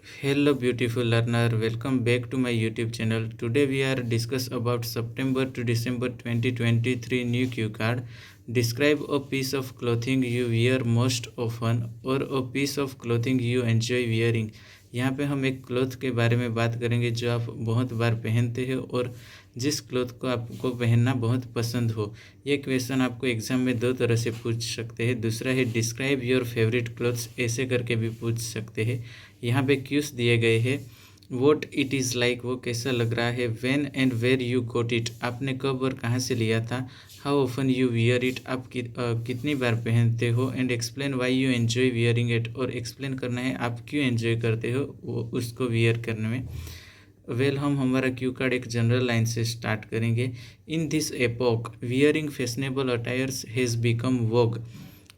Hello beautiful learner, welcome back to my YouTube channel. Today we are discuss about September to December 2023 new cue card. Describe a piece of clothing you wear most often or a piece of clothing you enjoy wearing. यहाँ पे हम एक cloth के बारे में बात करेंगे जो आप बहुत बार पहनते हैं और जिस क्लॉथ को आपको पहनना बहुत पसंद हो। ये क्वेश्चन आपको एग्जाम में दो तरह से पूछ सकते हैं। दूसरा है डिस्क्राइब योर फेवरेट क्लॉथ्स, ऐसे करके भी पूछ सकते हैं। यहाँ पे क्यूज दिए गए हैं। वॉट इट इज़ लाइक, वो कैसा लग रहा है। When and where you got it, आपने कब और कहाँ से लिया था। How often you wear it, आप कितनी बार पहनते हो। And explain why you enjoy wearing it, और एक्सप्लेन करना है आप क्यों एन्जॉय करते हो वो उसको वियर करने में। हम हमारा क्यू कार्ड एक जनरल लाइन से स्टार्ट करेंगे। In this epoch wearing fashionable attires has become vogue.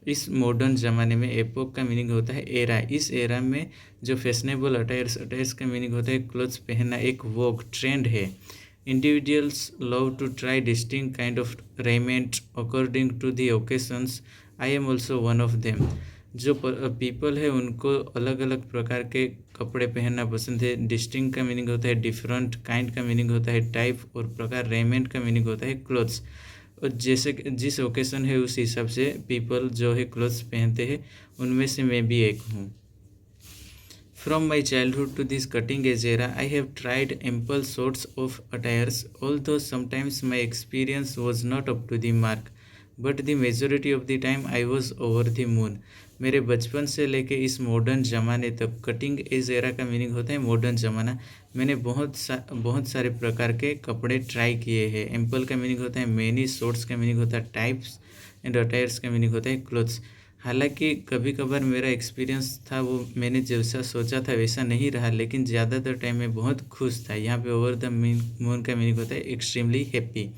इस मॉडर्न ज़माने में, एपोक का मीनिंग होता है एरा। इस एरा में जो फैशनेबल अटायर्स का मीनिंग होता है क्लोथ्स पहनना, एक वोग ट्रेंड है। Individuals love to try distinct kind of raiment according to the occasions. I am also one of them. जो पीपल है उनको अलग अलग प्रकार के कपड़े पहनना पसंद है। डिस्टिंक्ट का मीनिंग होता है डिफरेंट, काइंड का मीनिंग होता है टाइप, और प्रकार रेमेंट का मीनिंग होता है क्लोथ्स। और जैसे जिस ओकेशन है उस हिसाब से पीपल जो है क्लोथ्स पहनते हैं, उनमें से मैं भी एक हूँ। From my childhood to this cutting edge era, I have tried ample sorts of attires, although sometimes my experience was not up to the mark. But the majority of the time I was over the moon. मेरे बचपन से लेके इस modern ज़माने तक, cutting edge era का meaning होता है मॉडर्न ज़माना, मैंने बहुत सारे प्रकार के कपड़े ट्राई किए हैं। एम्पल का मीनिंग होता है मैनी, शॉर्ट्स का मीनिंग होता है टाइप्स, एंड अटायर्स का मीनिंग होता है क्लोथ्स। हालांकि कभी कभार मेरा एक्सपीरियंस था वो मैंने जैसा सोचा था वैसा नहीं रहा, लेकिन ज़्यादातर टाइम मैं बहुत खुश था। यहाँ पे ओवर द मून का मीनिंग होता है extremely happy.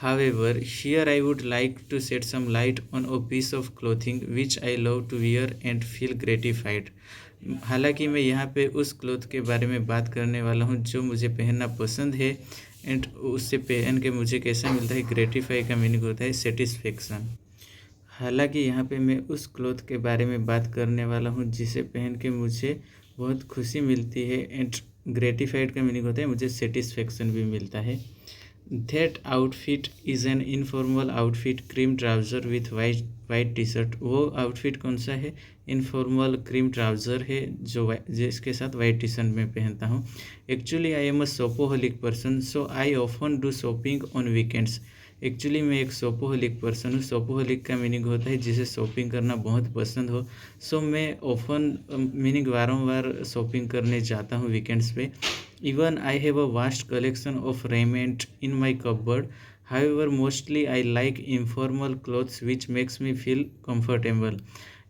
However, here I would like to shed some light on a piece of clothing which I love to wear and feel gratified. हालांकि मैं यहाँ पे उस क्लोथ के बारे में बात करने वाला हूँ जो मुझे पहनना पसंद है, एंड उससे पहन के मुझे कैसा मिलता है। ग्रेटिफाई का मीनिंग होता है सेटिस्फेक्शन। हालांकि यहाँ पे मैं उस क्लोथ के बारे में बात करने वाला हूँ जिसे पहन के मुझे बहुत खुशी मिलती है, एंड ग्रेटिफाइड का मीनिंग होता है मुझे सेटिस्फेक्शन भी मिलता है। That outfit is an informal outfit, cream trouser with white t-shirt. वो आउटफिट कौन सा है? इनफॉर्मल क्रीम ट्राउज़र है जिसके साथ वाइट टी शर्ट में पहनता हूँ। Actually I am a shopaholic person, so I often do shopping on weekends. Actually मैं एक शॉपोहोलिक पर्सन हूँ। शॉपोहोलिक का मीनिंग होता है जिसे शॉपिंग करना बहुत पसंद हो। सो मैं ऑफन मीनिंग वारंवार शॉपिंग करने जाता हूँ वीकेंड्स पे। Even I have a vast collection of raiment in my cupboard. However, mostly I like informal clothes which makes me feel comfortable.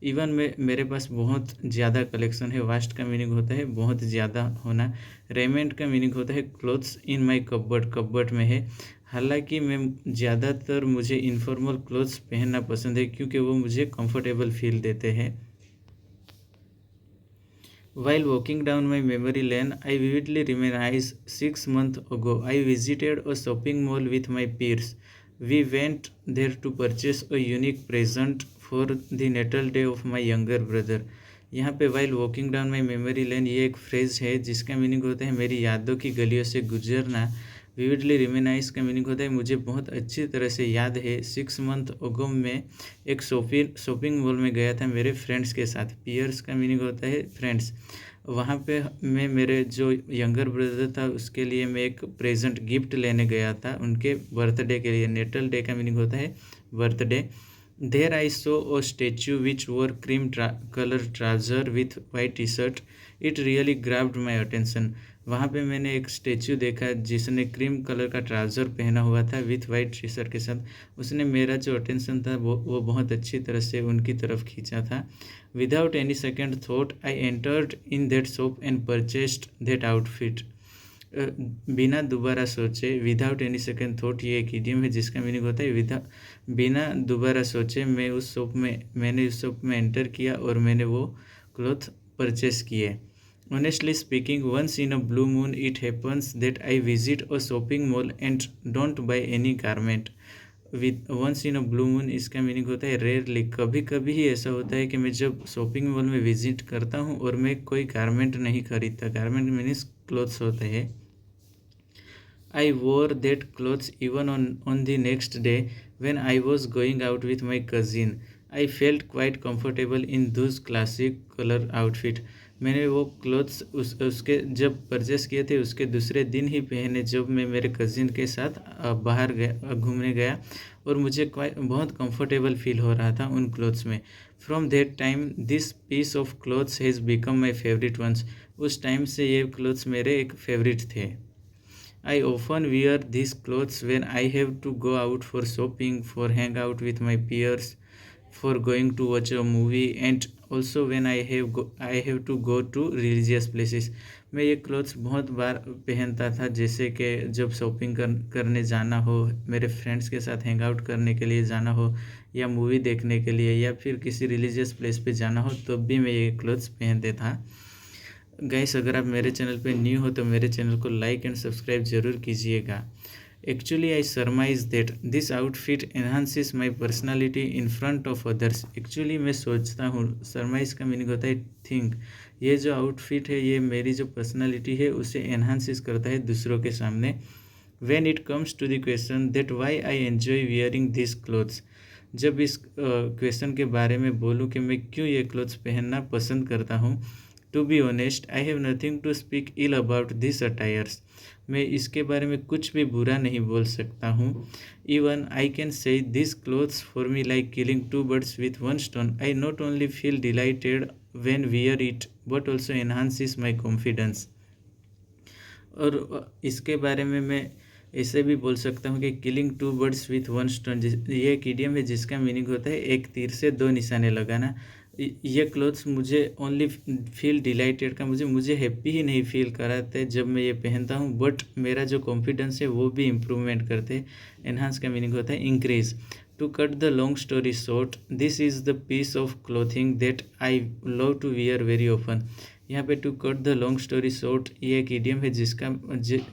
Even मेरे पास बहुत ज़्यादा कलेक्शन है। वास्ट का मीनिंग होता है बहुत ज़्यादा होना। रेमेंट का मीनिंग होता है clothes in my cupboard, cupboard में है। हालांकि मैं ज़्यादातर मुझे इनफॉर्मल क्लोथ्स पहनना पसंद है क्योंकि वो मुझे कंफर्टेबल फील देते हैं। While walking down my memory lane, I vividly reminisce 6 months ago I visited a shopping mall with my peers. We went there to purchase a unique present for the natal day of my younger brother. यहाँ पे while walking down my memory lane, ये एक phrase है जिसका meaning होता है मेरी यादों की गलियों से गुजरना। विविडली रिमेनाइज का मीनिंग होता है मुझे बहुत अच्छी तरह से याद है। 6 मंथ अगो में एक शॉपिंग मॉल में गया था मेरे फ्रेंड्स के साथ। पियर्स का मीनिंग होता है फ्रेंड्स। वहाँ पे मैं मेरे जो यंगर ब्रदर था उसके लिए मैं एक प्रेजेंट गिफ्ट लेने गया था उनके बर्थडे के लिए। नेटल डे का मीनिंग होता है birthday. There I saw a statue which wore cream colour trouser with white T shirt. It really grabbed my attention. वहाँ पे मैंने एक स्टेच्यू देखा जिसने क्रीम कलर का ट्राउज़र पहना हुआ था विथ वाइट टी शर्ट के साथ। उसने मेरा जो अटेंशन था वो बहुत अच्छी तरह से उनकी तरफ खींचा था। Without any second thought I entered in that shop and purchased that outfit. बिना दोबारा सोचे, विदाउट एनी सेकेंड थॉट ये एक इडियम है जिसका मीनिंग होता है बिना दोबारा सोचे मैंने उस शॉप में एंटर किया और मैंने वो क्लॉथ परचेस किए। Honestly speaking, once in a blue moon it happens that I visit a shopping mall and don't buy any garment. With once in a blue moon इसका मीनिंग होता है rarely, कभी कभी ही ऐसा होता है कि मैं जब शॉपिंग मॉल में विजिट करता हूँ और मैं कोई गारमेंट नहीं खरीदता। गारमेंट मीन्स क्लोथ्स होते हैं। I wore that clothes even on the next day when I was going out with my cousin. I felt quite comfortable in those classic color outfit. मैंने वो क्लोथ्स उसके जब purchase किए थे उसके दूसरे दिन ही पहने जब मैं मेरे कज़िन के साथ बाहर गया घूमने गया, और मुझे बहुत कंफर्टेबल फील हो रहा था उन क्लोथ्स में। From that time this piece of clothes has become my favourite ones. उस टाइम से ये क्लोथ्स मेरे एक फेवरेट थे। I often wear these clothes when I have to go out for shopping, for hang out with my peers, for going to watch a movie, and also when I have to go to religious places. मैं ये clothes बहुत बार पहनता था, जैसे कि जब shopping करने जाना हो, मेरे फ्रेंड्स के साथ हैंग आउट करने के लिए जाना हो, या मूवी देखने के लिए, या फिर किसी रिलीजियस प्लेस पे जाना हो, तब भी मैं ये क्लोथ्स पहनते था। गाइस, अगर आप मेरे चैनल पे न्यू हो तो मेरे चैनल को लाइक एंड सब्सक्राइब जरूर कीजिएगा। Actually I सरमाइज that this outfit enhances my personality in front of others. Actually मैं सोचता हूँ, सरमाइज का मीनिंग होता है थिंक। ये जो आउटफिट है ये मेरी जो पर्सनालिटी है उसे एनहांसेस करता है दूसरों के सामने। When it comes to the question that why I enjoy wearing this clothes, जब इस क्वेश्चन के बारे में बोलूँ कि मैं क्यों ये क्लोथ्स पहनना पसंद करता हूँ, to be honest I have nothing to speak ill about this attires. मैं इसके बारे में कुछ भी बुरा नहीं बोल सकता हूँ। Even I can say this clothes for me like killing two birds with one stone. I not only feel delighted when wear it but also enhances my confidence. और इसके बारे में मैं ऐसे भी बोल सकता हूँ कि killing two birds with one stone, ये एक इडियम है जिसका मीनिंग होता है एक तीर से दो निशाने लगाना। ये क्लोथ्स मुझे ओनली फील डिलाइटेड का मुझे हैप्पी ही नहीं फील कराते जब मैं ये पहनता हूँ, बट मेरा जो कॉन्फिडेंस है वो भी इम्प्रूवमेंट करते हैं। एनहांस का मीनिंग होता है increase. To cut the long story short, this is the piece of clothing that I love to wear very often. यहाँ पे to cut the long story short ये एक इडियम है जिसका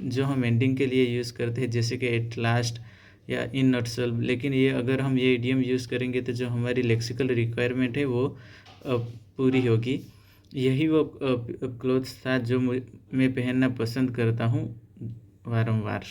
जो हम एंडिंग के लिए यूज़ करते हैं, जैसे कि एट लास्ट या इन नटसेल। लेकिन ये अगर हम ये इडियम यूज़ करेंगे तो जो हमारी लेक्सिकल रिक्वायरमेंट है वो पूरी होगी। यही वो क्लोथ्स था जो मैं पहनना पसंद करता हूँ वारंवार।